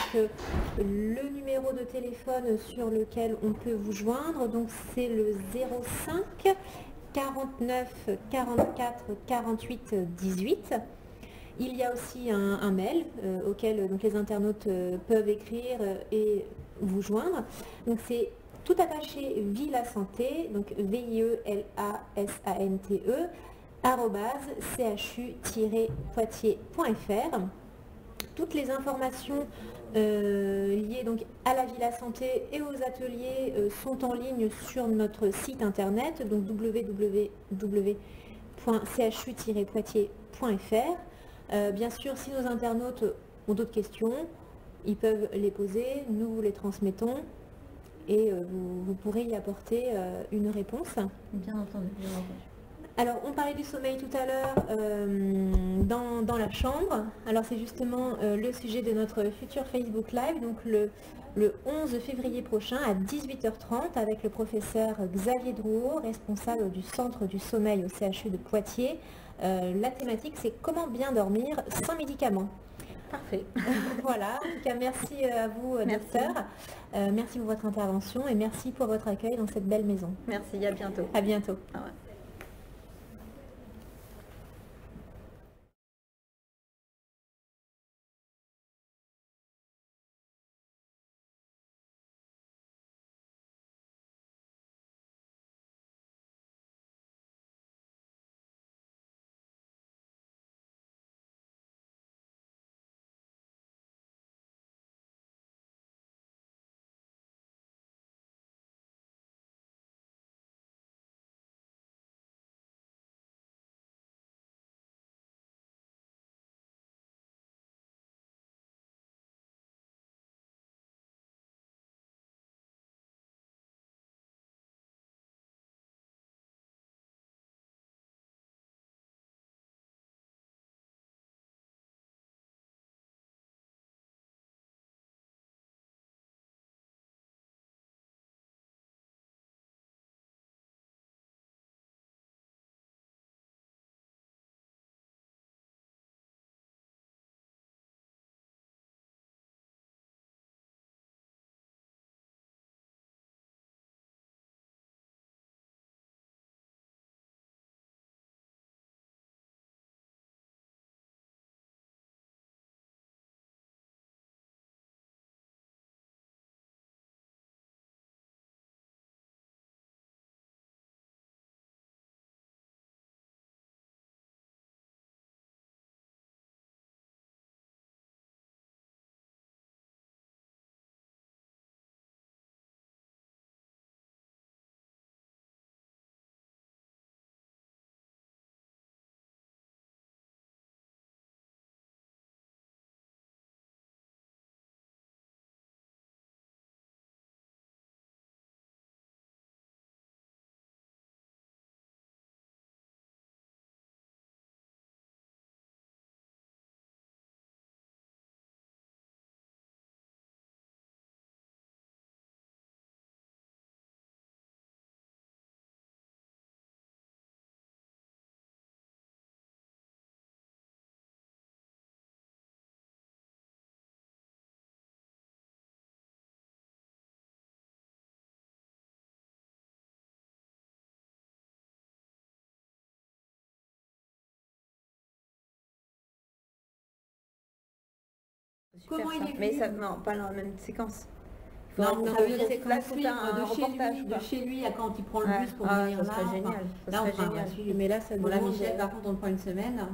le numéro de téléphone sur lequel on peut vous joindre. Donc c'est le 05 49 44 48 18. Il y a aussi un mail auquel donc, les internautes peuvent écrire et vous joindre. Donc c'est tout attaché Villa Santé, donc VIELASANTE, @chu-poitiers.fr. Toutes les informations liées donc à la Villa Santé et aux ateliers sont en ligne sur notre site internet, donc www.chu-poitiers.fr. Bien sûr, si nos internautes ont d'autres questions, ils peuvent les poser, nous vous les transmettons et vous pourrez y apporter une réponse. Bien entendu, bien entendu. Alors, on parlait du sommeil tout à l'heure dans la chambre. Alors, c'est justement le sujet de notre futur Facebook Live, donc le 11 février prochain à 18h30 avec le professeur Xavier Drouot, responsable du Centre du sommeil au CHU de Poitiers. La thématique, c'est comment bien dormir sans médicaments. Parfait. Voilà, en tout cas, merci à vous, docteur. Merci pour votre intervention et merci pour votre accueil dans cette belle maison. Merci, à bientôt. À bientôt. Ah ouais. super, Comment il ça. est venu? Mais ça, non, pas la même séquence. Non, ça ça veut veut dire dire que là, faut faire un reportage, de quoi. chez lui à quand il prend le Ouais. bus pour Ah, venir ça là. serait génial. Ça Là, on serait fera un génial. vrai suivi. Mais là, ça Bon, là, demande, Michel, par contre, on prend une semaine.